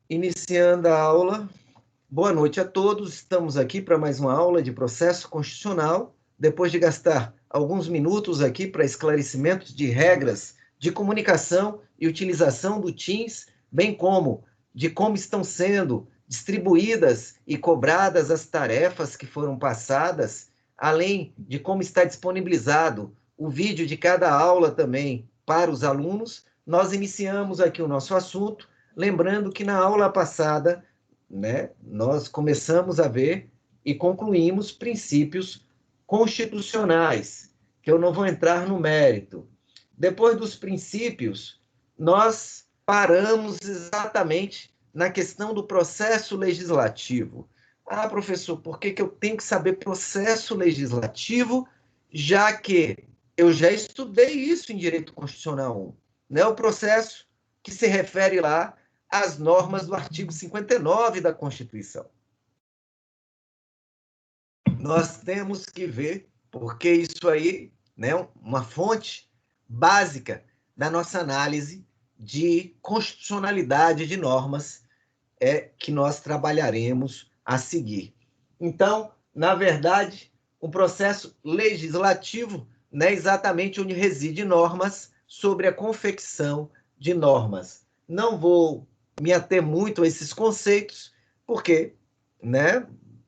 Iniciando a aula, boa noite a todos. Estamos aqui para mais uma aula de processo constitucional. Depois de gastar alguns minutos aqui para esclarecimentos de regras de comunicação e utilização do Teams, bem como de como estão sendo distribuídas e cobradas as tarefas que foram passadas, além de como está disponibilizado o vídeo de cada aula também para os alunos, nós iniciamos aqui o nosso assunto. Lembrando que na aula passada, nós começamos a ver e concluímos princípios constitucionais, que eu não vou entrar no mérito. Depois dos princípios, nós paramos exatamente na questão do processo legislativo. Ah, professor, por que eu tenho que saber processo legislativo, já que eu já estudei isso em Direito Constitucional 1, né? O processo que se refere lá às normas do artigo 59 da Constituição. Nós temos que ver, porque isso aí é uma fonte básica da nossa análise de constitucionalidade de normas que nós trabalharemos a seguir. Então, na verdade, o processo legislativo é exatamente onde reside normas sobre a confecção de normas. Não vou me ater muito a esses conceitos, porque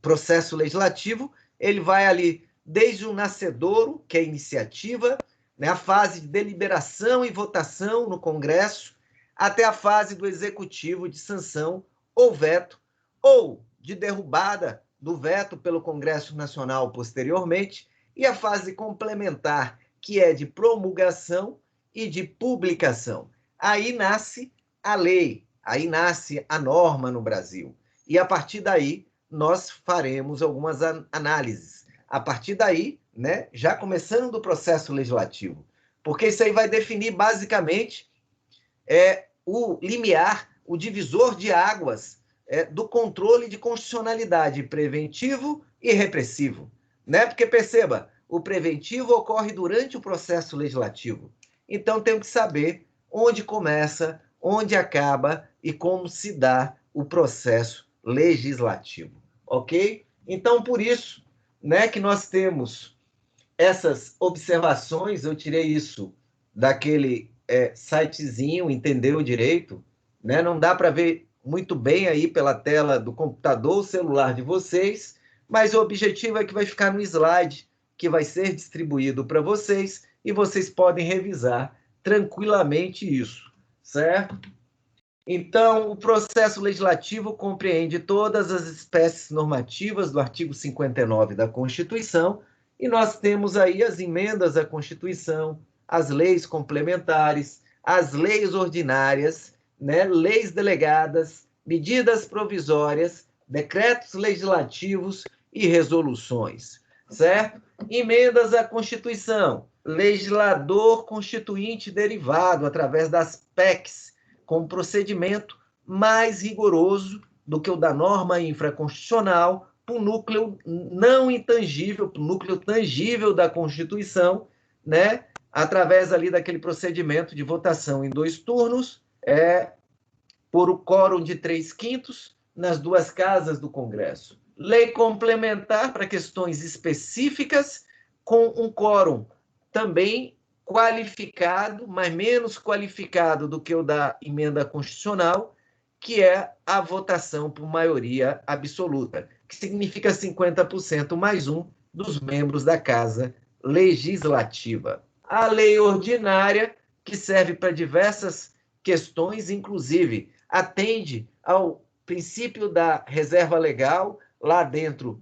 processo legislativo ele vai ali desde o nascedouro, que é a iniciativa, a fase de deliberação e votação no Congresso, até a fase do executivo de sanção ou veto, ou de derrubada do veto pelo Congresso Nacional posteriormente, e a fase complementar, que é de promulgação e de publicação. Aí nasce a lei, aí nasce a norma no Brasil. E a partir daí, nós faremos algumas análises. A partir daí, já começando do processo legislativo, porque isso aí vai definir basicamente o limiar, o divisor de águas do controle de constitucionalidade preventivo e repressivo. Porque, perceba, o preventivo ocorre durante o processo legislativo. Então, temos que saber onde começa, onde acaba e como se dá o processo legislativo, ok? Então, por isso, que nós temos essas observações, eu tirei isso daquele sitezinho, Entendeu Direito, não dá para ver muito bem aí pela tela do computador ou celular de vocês, mas o objetivo é que vai ficar no slide que vai ser distribuído para vocês e vocês podem revisar tranquilamente isso, certo? Então, o processo legislativo compreende todas as espécies normativas do artigo 59 da Constituição, e nós temos aí as emendas à Constituição, as leis complementares, as leis ordinárias, leis delegadas, medidas provisórias, decretos legislativos e resoluções, certo? Emendas à Constituição, legislador constituinte derivado através das PECs, com um procedimento mais rigoroso do que o da norma infraconstitucional, para o núcleo não intangível, para o núcleo tangível da Constituição, através ali daquele procedimento de votação em 2 turnos, por o quórum de 3/5 nas 2 casas do Congresso. Lei complementar para questões específicas, com um quórum também qualificado, mas menos qualificado do que o da emenda constitucional, que é a votação por maioria absoluta, que significa 50% mais um dos membros da Casa Legislativa. A lei ordinária, que serve para diversas questões, inclusive atende ao princípio da reserva legal, lá dentro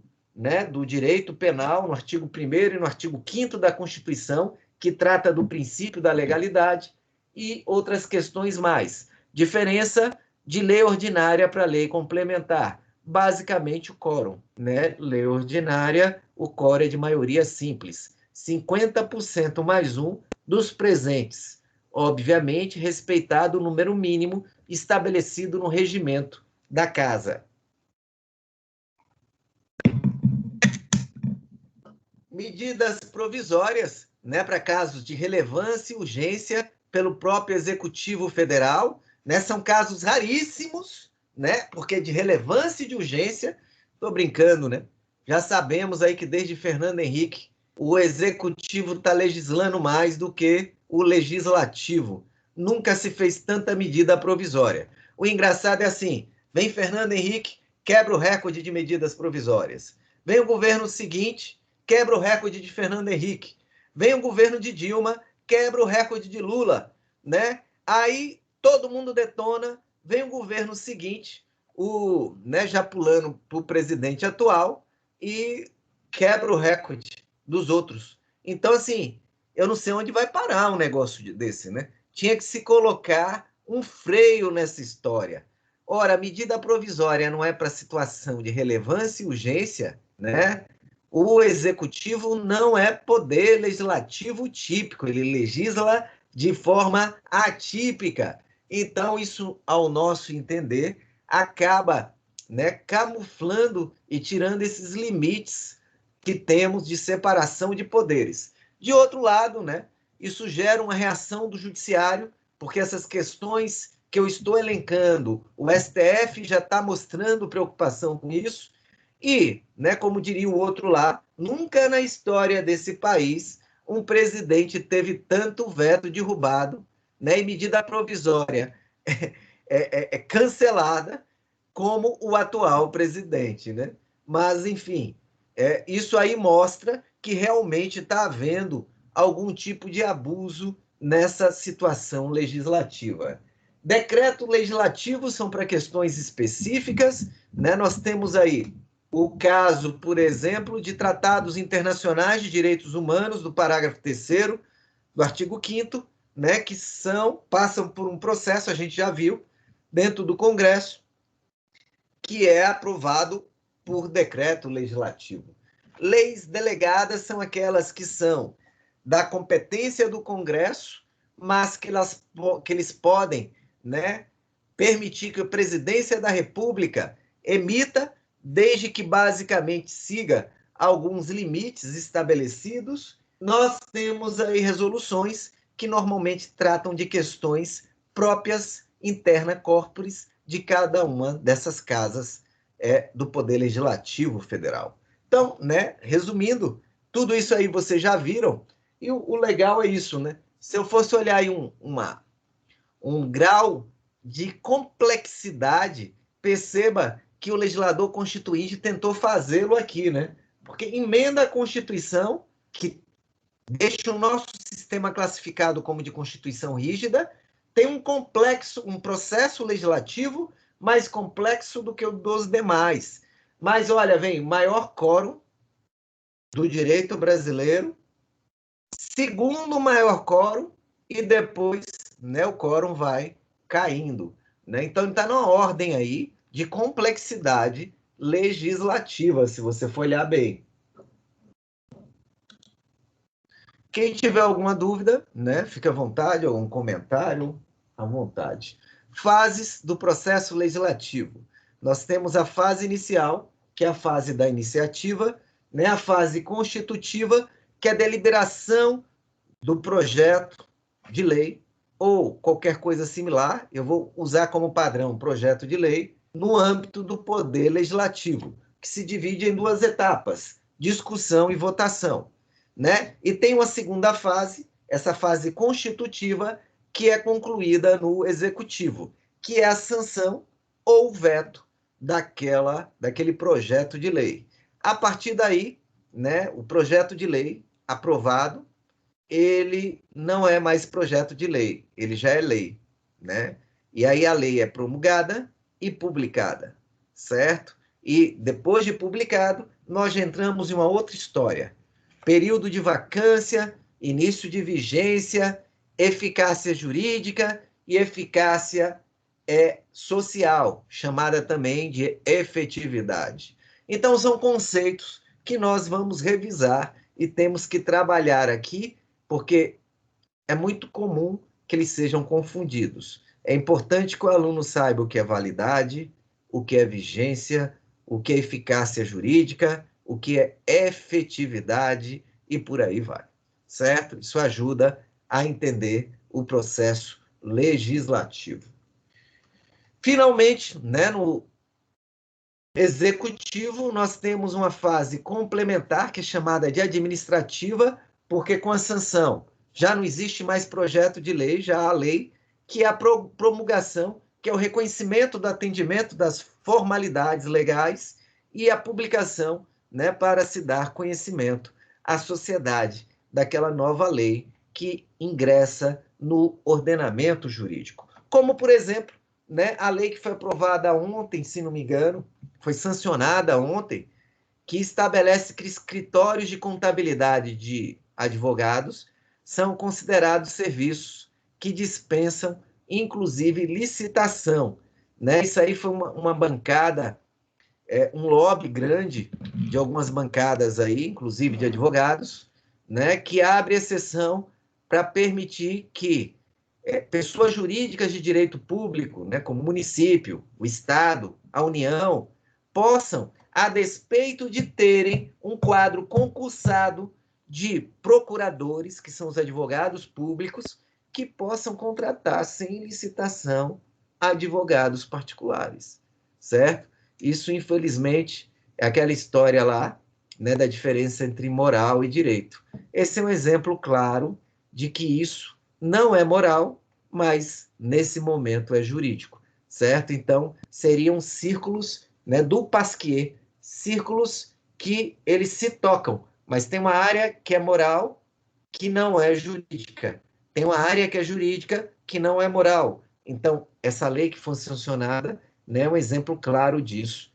do direito penal, no artigo 1º e no artigo 5º da Constituição, que trata do princípio da legalidade, e outras questões mais. Diferença de lei ordinária para lei complementar. Basicamente, o quórum. Lei ordinária, o quórum é de maioria simples. 50% mais um dos presentes. Obviamente, respeitado o número mínimo estabelecido no regimento da Casa. Medidas provisórias, para casos de relevância e urgência pelo próprio Executivo Federal, são casos raríssimos, né? Porque de relevância e de urgência, estou brincando, né? Já sabemos aí que desde Fernando Henrique, o executivo está legislando mais do que o legislativo. Nunca se fez tanta medida provisória. O engraçado é assim, vem Fernando Henrique, quebra o recorde de medidas provisórias. Vem o governo seguinte, quebra o recorde de Fernando Henrique. Vem o governo de Dilma, quebra o recorde de Lula, né? Aí todo mundo detona, vem o governo seguinte, né, já pulando para o presidente atual, e quebra o recorde dos outros. Então, assim, eu não sei onde vai parar um negócio desse, né? Tinha que se colocar um freio nessa história. Ora, a medida provisória não é para situação de relevância e urgência, né? O executivo não é poder legislativo típico, ele legisla de forma atípica. Então, isso, ao nosso entender, acaba, né, camuflando e tirando esses limites que temos de separação de poderes. De outro lado, né, isso gera uma reação do judiciário, porque essas questões que eu estou elencando, o STF já está mostrando preocupação com isso, e, né, como diria o outro lá, nunca na história desse país um presidente teve tanto veto derrubado, né, e medida provisória cancelada como o atual presidente, né? Mas, enfim, isso aí mostra que realmente está havendo algum tipo de abuso nessa situação legislativa. Decreto legislativo são para questões específicas, né? Nós temos aí o caso, por exemplo, de tratados internacionais de direitos humanos, do parágrafo 3º do artigo 5º, né, que passam por um processo, a gente já viu, dentro do Congresso, que é aprovado por decreto legislativo. Leis delegadas são aquelas que são da competência do Congresso, mas que eles podem, né, permitir que a Presidência da República emita, desde que basicamente siga alguns limites estabelecidos. Nós temos aí resoluções que normalmente tratam de questões próprias, interna corporis, de cada uma dessas casas do Poder Legislativo Federal. Então, né, resumindo, tudo isso aí vocês já viram, e o legal é isso, né? Se eu fosse olhar aí um grau de complexidade, perceba que o legislador constituinte tentou fazê-lo aqui, né? Porque emenda a Constituição, que deixa o nosso sistema classificado como de Constituição rígida, tem um processo legislativo mais complexo do que o dos demais. Mas, olha, vem maior quórum do direito brasileiro, segundo maior quórum, e depois, né, o quórum vai caindo, né? Então, está numa ordem aí de complexidade legislativa, se você for olhar bem. Quem tiver alguma dúvida, né, fica à vontade, algum comentário, à vontade. Fases do processo legislativo. Nós temos a fase inicial, que é a fase da iniciativa, né, a fase constitutiva, que é a deliberação do projeto de lei ou qualquer coisa similar, eu vou usar como padrão projeto de lei, no âmbito do poder legislativo, que se divide em duas etapas, discussão e votação, né? E tem uma segunda fase, essa fase constitutiva, que é concluída no executivo, que é a sanção ou veto daquele projeto de lei. A partir daí, né, o projeto de lei aprovado, ele não é mais projeto de lei, ele já é lei, né? E aí a lei é promulgada e publicada, certo? E depois de publicado, nós já entramos em uma outra história. Período de vacância, início de vigência, eficácia jurídica e eficácia social, chamada também de efetividade. Então, são conceitos que nós vamos revisar e temos que trabalhar aqui, porque é muito comum que eles sejam confundidos. É importante que o aluno saiba o que é validade, o que é vigência, o que é eficácia jurídica, o que é efetividade e por aí vai, certo? Isso ajuda a entender o processo legislativo. Finalmente, né, no executivo, nós temos uma fase complementar, que é chamada de administrativa, porque com a sanção já não existe mais projeto de lei, já há lei, que é a promulgação, que é o reconhecimento do atendimento das formalidades legais e a publicação, né, para se dar conhecimento à sociedade daquela nova lei que ingressa no ordenamento jurídico. Como, por exemplo, né, a lei que foi aprovada ontem, se não me engano, foi sancionada ontem, que estabelece que escritórios de contabilidade de advogados são considerados serviços que dispensam, inclusive, licitação. Né? Isso aí foi uma bancada, um lobby grande de algumas bancadas aí, inclusive de advogados, né, que abre exceção para permitir que pessoas jurídicas de direito público, né, como o município, o Estado, a União, possam, a despeito de terem um quadro concursado de procuradores, que são os advogados públicos, que possam contratar sem licitação advogados particulares, certo? Isso, infelizmente, é aquela história lá, né, da diferença entre moral e direito. Esse é um exemplo claro de que isso não é moral, mas nesse momento é jurídico, certo? Então, seriam círculos, né, do Pasquier, círculos que eles se tocam, mas tem uma área que é moral, que não é jurídica. Tem uma área que é jurídica, que não é moral. Então, essa lei que foi sancionada, né, é um exemplo claro disso.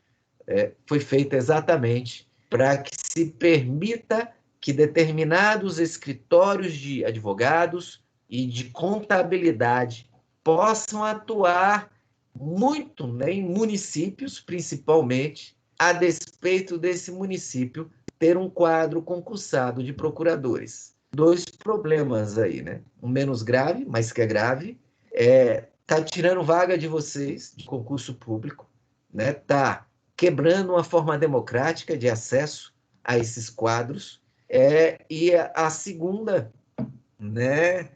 Foi feita exatamente para que se permita que determinados escritórios de advogados e de contabilidade possam atuar muito, né, em municípios, principalmente, a despeito desse município ter um quadro concursado de procuradores. Dois problemas aí, né? Um menos grave, mas que é grave, tá tirando vaga de vocês de concurso público, né? Tá quebrando uma forma democrática de acesso a esses quadros. E a segunda, né,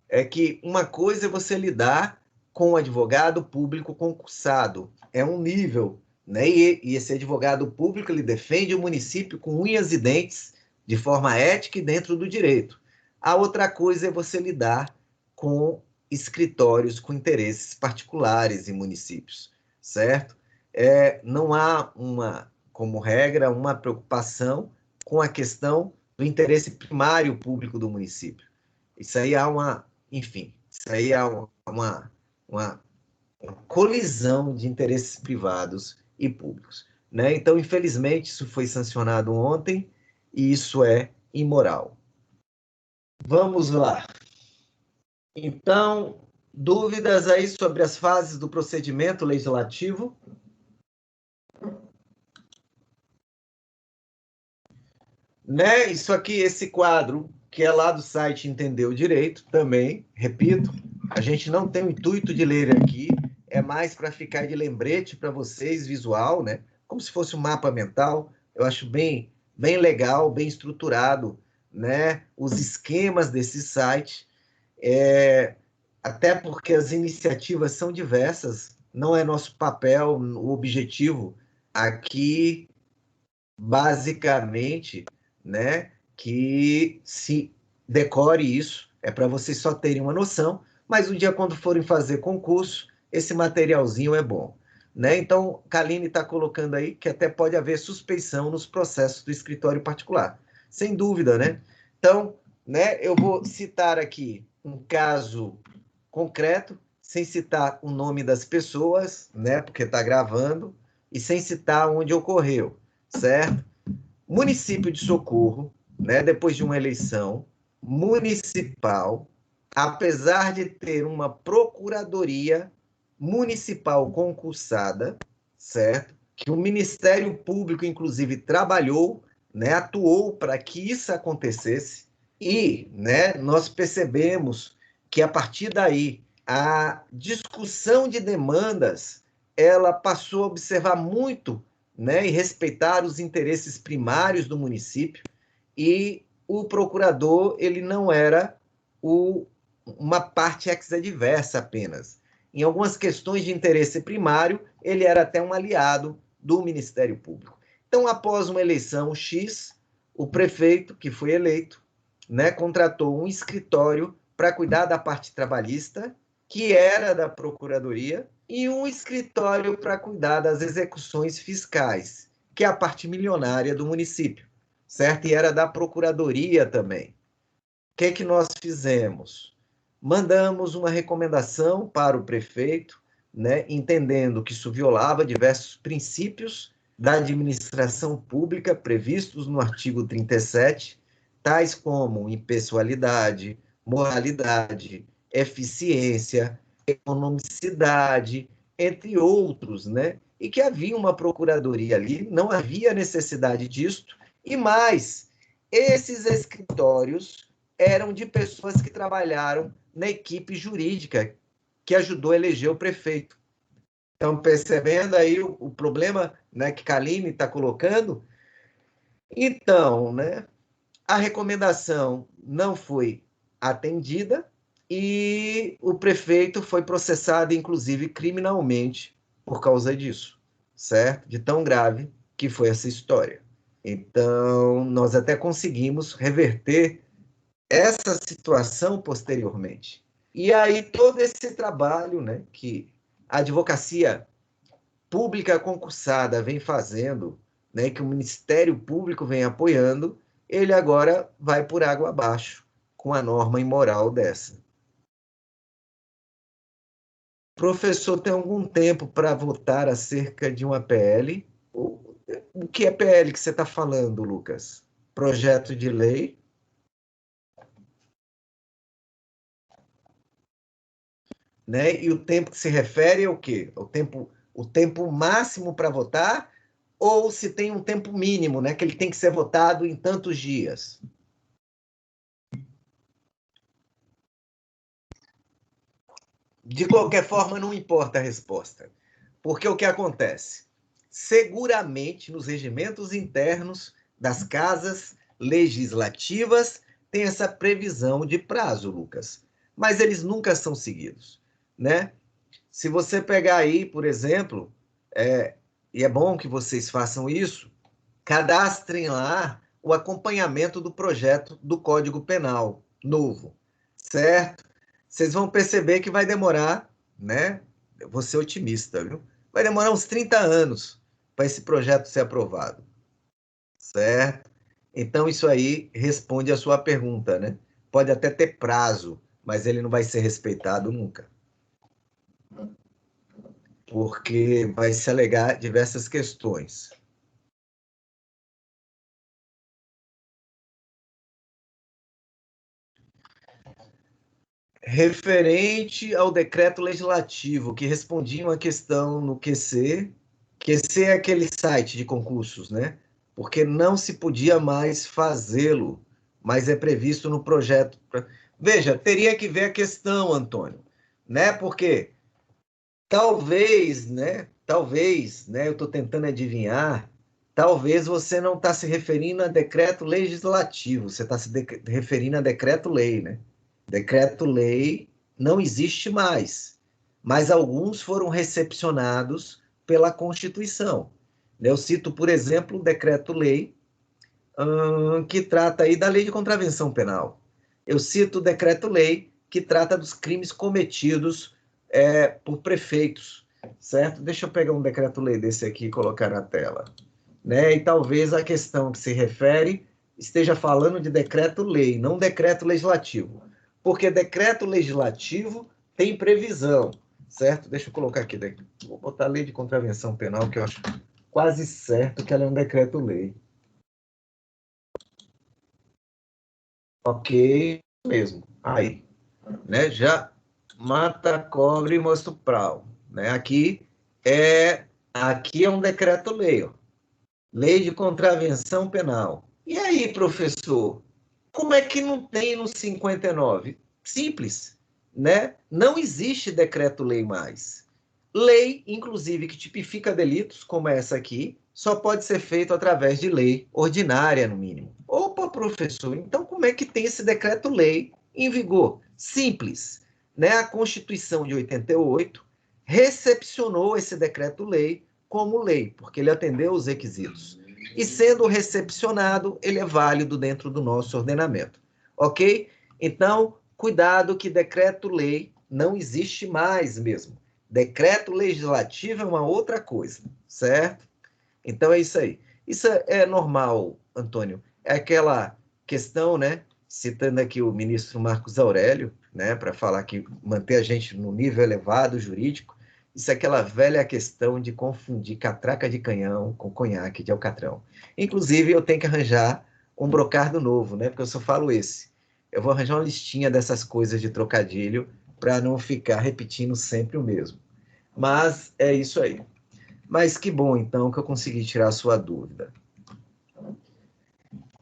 é que uma coisa é você lidar com o advogado público concursado, é um nível, né? E esse advogado público ele defende o município com unhas e dentes, de forma ética e dentro do direito. A outra coisa é você lidar com escritórios com interesses particulares em municípios, certo? Não há como regra, uma preocupação com a questão do interesse primário público do município. Isso aí há enfim, isso aí é uma colisão de interesses privados e públicos. Né? Então, infelizmente, isso foi sancionado ontem e isso é imoral. Vamos lá. Então, dúvidas aí sobre as fases do procedimento legislativo? Né? Isso aqui, esse quadro, que é lá do site Entendeu Direito, também, repito, a gente não tem o intuito de ler aqui, é mais para ficar de lembrete para vocês, visual, né? Como se fosse um mapa mental. Eu acho bem legal, bem estruturado, né? Os esquemas desse site, até porque as iniciativas são diversas, não é nosso papel, o objetivo aqui, basicamente, né, que se decore isso, é para vocês só terem uma noção, mas um dia quando forem fazer concurso, esse materialzinho é bom. Né? Então, Kaline está colocando aí que até pode haver suspeição nos processos do escritório particular. Sem dúvida, né? Então, né, eu vou citar aqui um caso concreto, sem citar o nome das pessoas, né, porque está gravando, e sem citar onde ocorreu, certo? Município de Socorro, né, depois de uma eleição municipal, apesar de ter uma procuradoria municipal concursada, certo? Que o Ministério Público, inclusive, trabalhou, né, atuou para que isso acontecesse, e, né, nós percebemos que, a partir daí, a discussão de demandas ela passou a observar muito, né, e respeitar os interesses primários do município, e o procurador ele não era uma parte ex-adversa apenas. Em algumas questões de interesse primário, ele era até um aliado do Ministério Público. Então, após uma eleição X, o prefeito, que foi eleito, né, contratou um escritório para cuidar da parte trabalhista, que era da Procuradoria, e um escritório para cuidar das execuções fiscais, que é a parte milionária do município, certo? E era da Procuradoria também. O que é que nós fizemos? Mandamos uma recomendação para o prefeito, né, entendendo que isso violava diversos princípios da administração pública previstos no artigo 37, tais como impessoalidade, moralidade, eficiência, economicidade, entre outros, né? E que havia uma procuradoria ali, não havia necessidade disto, e mais, esses escritórios eram de pessoas que trabalharam na equipe jurídica que ajudou a eleger o prefeito. Estão percebendo aí o problema, né, que Kaline está colocando? Então, né, a recomendação não foi atendida e o prefeito foi processado, inclusive, criminalmente por causa disso, certo? De tão grave que foi essa história. Então, nós até conseguimos reverter essa situação posteriormente. E aí, todo esse trabalho, né, que a advocacia pública concursada vem fazendo, né, que o Ministério Público vem apoiando, ele agora vai por água abaixo com a norma imoral dessa. Professor, tem algum tempo para votar acerca de uma PL? O que é PL que você está falando, Lucas? Projeto de lei? Né? E o tempo que se refere é o quê? O tempo máximo para votar ou se tem um tempo mínimo, né, que ele tem que ser votado em tantos dias? De qualquer forma, não importa a resposta. Porque o que acontece? Seguramente, nos regimentos internos das casas legislativas, tem essa previsão de prazo, Lucas. Mas eles nunca são seguidos, né? Se você pegar aí, por exemplo, e é bom que vocês façam isso, cadastrem lá o acompanhamento do projeto do Código Penal novo, certo? Vocês vão perceber que vai demorar, né? Eu vou ser otimista, viu? Vai demorar uns 30 anos para esse projeto ser aprovado, certo? Então, isso aí responde a sua pergunta, né? Pode até ter prazo, mas ele não vai ser respeitado nunca, porque vai se alegar diversas questões. Referente ao decreto legislativo que respondia uma questão no QC, QC é aquele site de concursos, né? Porque não se podia mais fazê-lo, mas é previsto no projeto. Veja, teria que ver a questão, Antônio, né? Porque talvez, né? Talvez, né? Eu estou tentando adivinhar. Talvez você não está se referindo a decreto legislativo, você está se referindo a decreto-lei, né? Decreto-lei não existe mais, mas alguns foram recepcionados pela Constituição. Eu cito, por exemplo, o decreto-lei que trata aí da lei de contravenção penal. Eu cito o decreto-lei que trata dos crimes cometidos por prefeitos, certo? Deixa eu pegar um decreto-lei desse aqui e colocar na tela. Né? E talvez a questão que se refere esteja falando de decreto-lei, não decreto legislativo. Porque decreto legislativo tem previsão, certo? Deixa eu colocar aqui, vou botar a lei de contravenção penal, que eu acho quase certo que ela é um decreto-lei. Ok, mesmo. Aí, né? Já mata, cobre e mostra o prau. Né? Aqui é um decreto-lei, lei de contravenção penal. E aí, professor, como é que não tem no 59? Simples, né? Não existe decreto-lei mais. Lei, inclusive, que tipifica delitos, como essa aqui, só pode ser feito através de lei ordinária, no mínimo. Opa, professor, então como é que tem esse decreto-lei em vigor? Simples, né? A Constituição de 88 recepcionou esse decreto-lei como lei, porque ele atendeu os requisitos. E sendo recepcionado, ele é válido dentro do nosso ordenamento. Ok? Então, cuidado que decreto-lei não existe mais mesmo. Decreto legislativo é uma outra coisa, certo? Então é isso aí. Isso é normal, Antônio. É aquela questão, né? Citando aqui o ministro Marcos Aurélio, né, para falar que manter a gente no nível elevado jurídico, isso é aquela velha questão de confundir catraca de canhão com conhaque de alcatrão. Inclusive, eu tenho que arranjar um brocardo novo, né? Porque eu só falo esse. Eu vou arranjar uma listinha dessas coisas de trocadilho para não ficar repetindo sempre o mesmo. Mas é isso aí. Mas que bom, então, que eu consegui tirar a sua dúvida.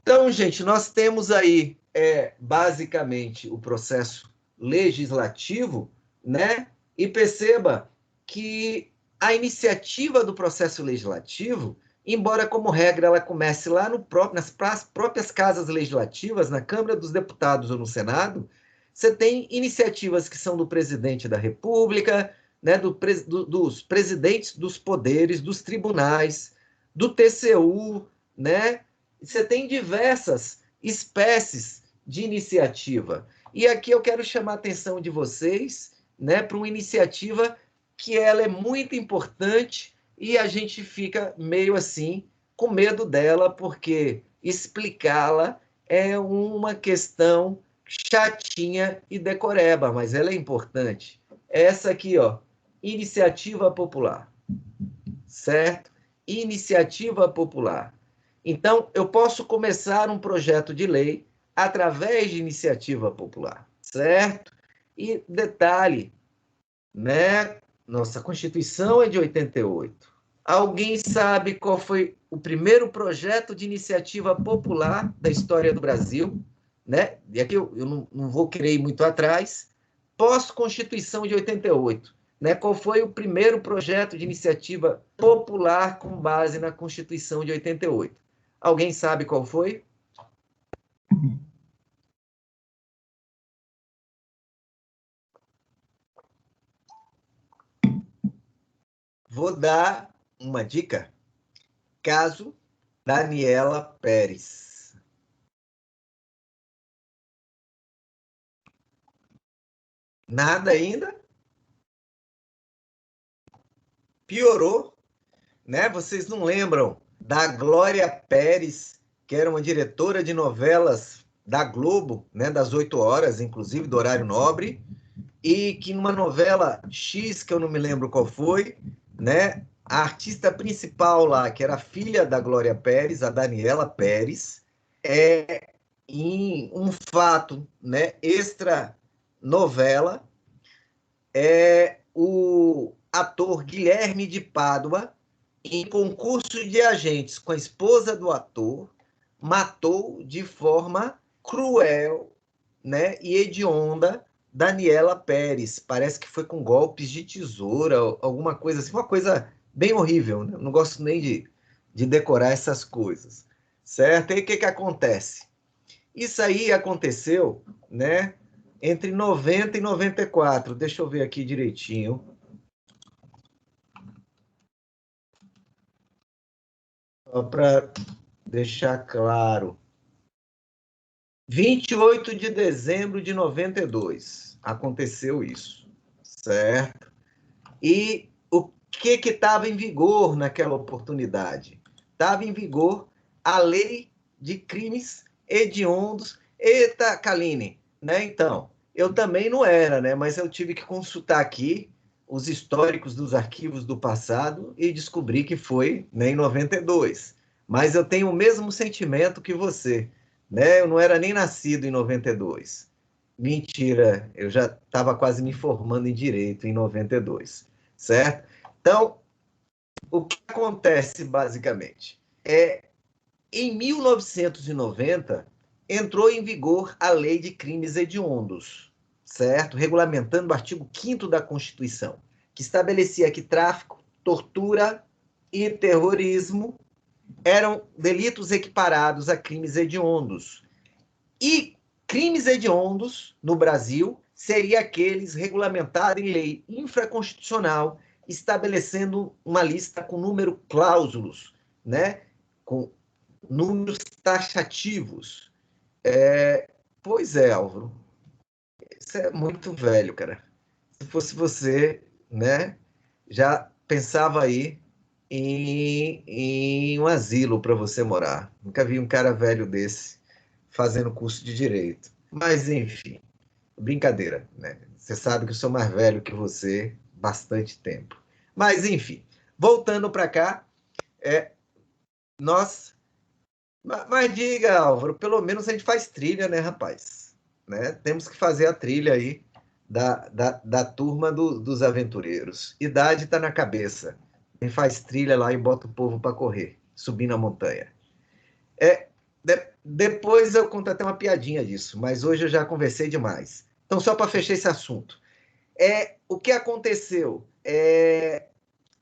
Então, gente, nós temos aí, basicamente, o processo legislativo, né? E perceba que a iniciativa do processo legislativo, embora, como regra, ela comece lá nas próprias casas legislativas, na Câmara dos Deputados ou no Senado, você tem iniciativas que são do presidente da República, né, dos presidentes dos poderes, dos tribunais, do TCU, né? Você tem diversas espécies de iniciativa. E aqui eu quero chamar a atenção de vocês, né, para uma iniciativa que ela é muito importante e a gente fica meio assim com medo dela, porque explicá-la é uma questão chatinha e decoreba, mas ela é importante. Essa aqui, ó, iniciativa popular, certo? Iniciativa popular. Então, eu posso começar um projeto de lei através de iniciativa popular, certo? E detalhe, né? Nossa Constituição é de 88. Alguém sabe qual foi o primeiro projeto de iniciativa popular da história do Brasil? Né? E aqui eu não vou querer ir muito atrás. Pós-Constituição de 88. Né? Qual foi o primeiro projeto de iniciativa popular com base na Constituição de 88? Alguém sabe qual foi? Vou dar uma dica. Caso Daniela Pérez. Nada ainda? Piorou, né? Vocês não lembram da Glória Pérez, que era uma diretora de novelas da Globo, né, das 8 horas, inclusive do horário nobre, e que numa novela X, que eu não me lembro qual foi, né, a artista principal lá, que era a filha da Glória Pérez, a Daniela Pérez, em um fato, né, extra novela, o ator Guilherme de Pádua, em concurso de agentes com a esposa do ator, matou de forma cruel, né, e hedionda Daniela Pérez. Parece que foi com golpes de tesoura, alguma coisa assim, uma coisa bem horrível. Né? Não gosto nem de decorar essas coisas, certo? E o que acontece? Isso aí aconteceu, né, entre 90 e 94. Deixa eu ver aqui direitinho. Só para deixar claro. 28 de dezembro de 92 aconteceu isso, certo? E o que estava em vigor naquela oportunidade? Estava em vigor a lei de crimes hediondos. Eita, Kaline, né? Então, eu também não era, né? Mas eu tive que consultar aqui os históricos dos arquivos do passado e descobri que foi, né, em 92. Mas eu tenho o mesmo sentimento que você, né? Eu não era nem nascido em 92. Mentira, eu já estava quase me formando em direito em 92, certo? Então, o que acontece basicamente? Em 1990, entrou em vigor a Lei de Crimes Hediondos, certo? Regulamentando o artigo 5º da Constituição, que estabelecia que tráfico, tortura e terrorismo eram delitos equiparados a crimes hediondos. E crimes hediondos no Brasil seria aqueles regulamentado em lei infraconstitucional, estabelecendo uma lista com número cláusulos, né? Com números taxativos. Pois é, Álvaro, isso é muito velho, cara. Se fosse você, né, já pensava aí em um asilo para você morar. Nunca vi um cara velho desse fazendo curso de direito. Mas, enfim, brincadeira, né? Você sabe que eu sou mais velho que você bastante tempo. Mas, enfim, voltando para cá, nós. Mas diga, Álvaro, pelo menos a gente faz trilha, né, rapaz? Né? Temos que fazer a trilha aí da turma dos aventureiros. Idade está na cabeça. Quem faz trilha lá e bota o povo para correr, subindo a montanha. Depois eu conto até uma piadinha disso, mas hoje eu já conversei demais. Então, só para fechar esse assunto. O que aconteceu?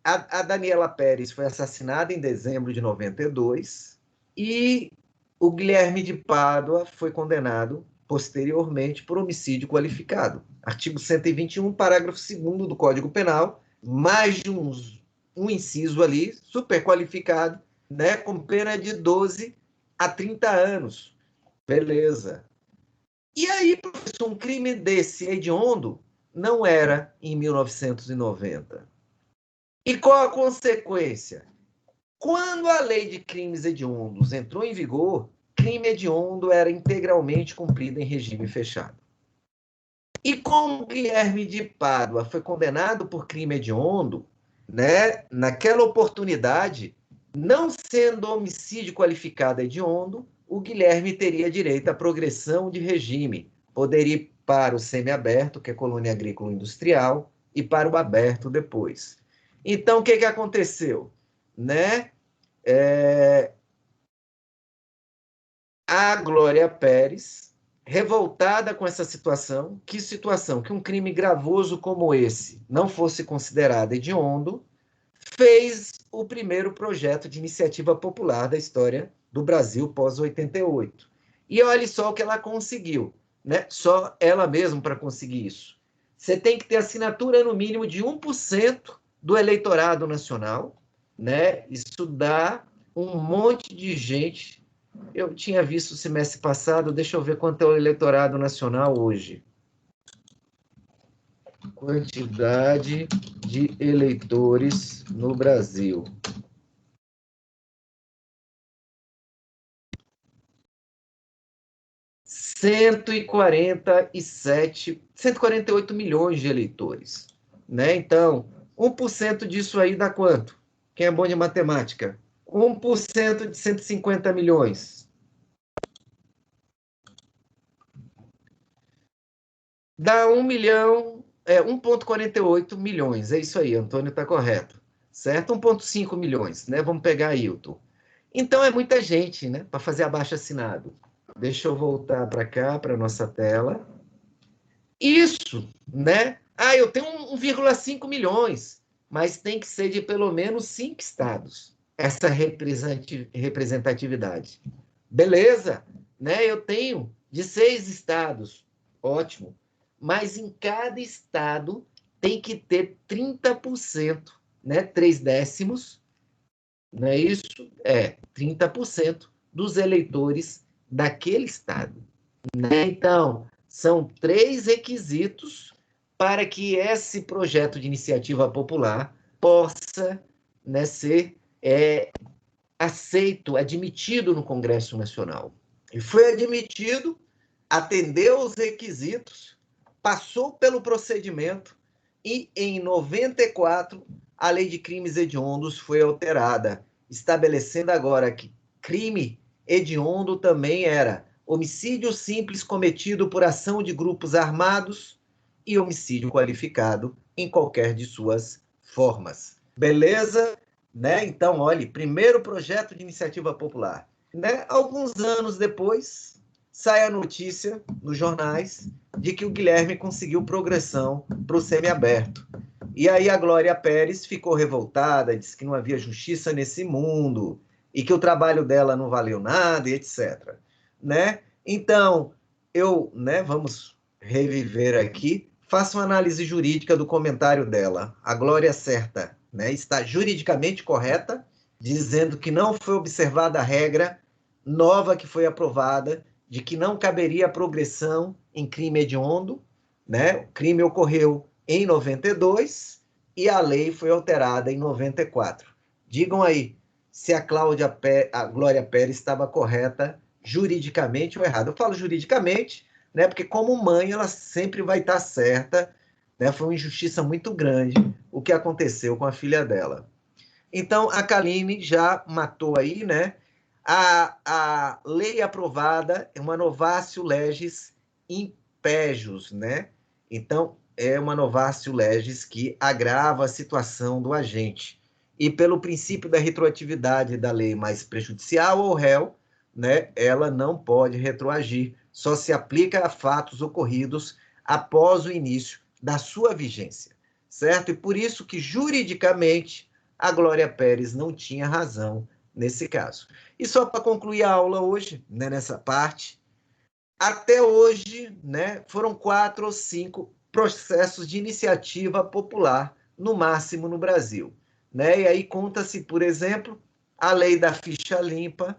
A Daniela Pérez foi assassinada em dezembro de 92 e o Guilherme de Pádua foi condenado posteriormente por homicídio qualificado. Artigo 121, parágrafo 2º do Código Penal, mais de um inciso ali, super qualificado, né, com pena de 12 a 30 anos. Beleza. E aí, professor, um crime desse hediondo não era em 1990. E qual a consequência? Quando a lei de crimes hediondos entrou em vigor, crime hediondo era integralmente cumprido em regime fechado. E como Guilherme de Pádua foi condenado por crime hediondo, né, naquela oportunidade, não sendo homicídio qualificado hediondo, o Guilherme teria direito à progressão de regime. Poderia ir para o semiaberto, que é colônia agrícola industrial, e para o aberto depois. Então, o que aconteceu? Né? A Glória Pérez, revoltada com essa situação, que situação? Que um crime gravoso como esse não fosse considerado hediondo, fez o primeiro projeto de iniciativa popular da história do Brasil pós-88. E olhe só o que ela conseguiu, né? Só ela mesma para conseguir isso. Você tem que ter assinatura no mínimo de 1% do eleitorado nacional, né? Isso dá um monte de gente. Eu tinha visto o semestre passado, deixa eu ver quanto é o eleitorado nacional hoje. Quantidade de eleitores no Brasil. Cento e 148 milhões de eleitores. Né? Então, 1% disso aí dá quanto? Quem é bom de matemática? 1% de 150 milhões. Dá 1 milhão, 1,48 milhões. É isso aí, Antônio está correto. Certo? 1,5 milhões, né? Vamos pegar Ailton. Então, é muita gente, né? Para fazer abaixo-assinado. Deixa eu voltar para cá, para a nossa tela. Isso, né? Eu tenho 1,5 milhões, mas tem que ser de pelo menos 5 estados, essa representatividade. Beleza, né? Eu tenho de 6 estados, ótimo, mas em cada estado tem que ter 30%, né? 3/10, não é isso? 30% dos eleitores daquele estado. Né? Então, são 3 requisitos para que esse projeto de iniciativa popular possa, né, ser aceito, admitido no Congresso Nacional. E foi admitido, atendeu os requisitos, passou pelo procedimento e, em 94, a Lei de Crimes Hediondos foi alterada, estabelecendo agora que crime hediondo também era homicídio simples cometido por ação de grupos armados e homicídio qualificado em qualquer de suas formas. Beleza? Né? Então, olhe, primeiro projeto de iniciativa popular. Né? Alguns anos depois, sai a notícia nos jornais de que o Guilherme conseguiu progressão para o semiaberto. E aí a Glória Pérez ficou revoltada, disse que não havia justiça nesse mundo e que o trabalho dela não valeu nada, e etc. Né? Então, vamos reviver aqui. Faça uma análise jurídica do comentário dela. A Glória certa, né? Está juridicamente correta, dizendo que não foi observada a regra nova que foi aprovada, de que não caberia progressão em crime hediondo, né? O crime ocorreu em 92 e a lei foi alterada em 94. Digam aí se a Glória Pérez estava correta juridicamente ou errada. Eu falo juridicamente, né? Porque como mãe ela sempre vai estar certa, né? Foi uma injustiça muito grande o que aconteceu com a filha dela. Então a Kaline já matou aí, né? A lei aprovada é uma novatio legis impejus, né? Então é uma novatio legis que agrava a situação do agente. E pelo princípio da retroatividade da lei mais prejudicial ao réu, né, ela não pode retroagir, só se aplica a fatos ocorridos após o início da sua vigência, certo? E por isso que juridicamente a Glória Pérez não tinha razão nesse caso. E só para concluir a aula hoje, né, nessa parte, até hoje, né, foram 4 ou 5 processos de iniciativa popular, no máximo no Brasil. Né? E aí conta-se, por exemplo, a lei da ficha limpa,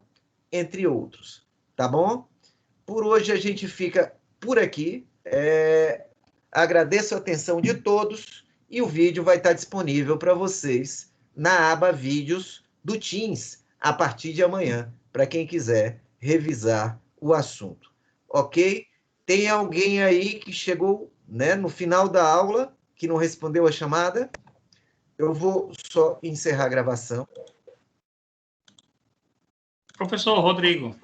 entre outros. Tá bom? Por hoje a gente fica por aqui. Agradeço a atenção de todos e o vídeo vai estar disponível para vocês na aba Vídeos do Teams a partir de amanhã, para quem quiser revisar o assunto. Ok? Tem alguém aí que chegou, né, no final da aula que não respondeu a chamada? Eu vou só encerrar a gravação. Professor Rodrigo.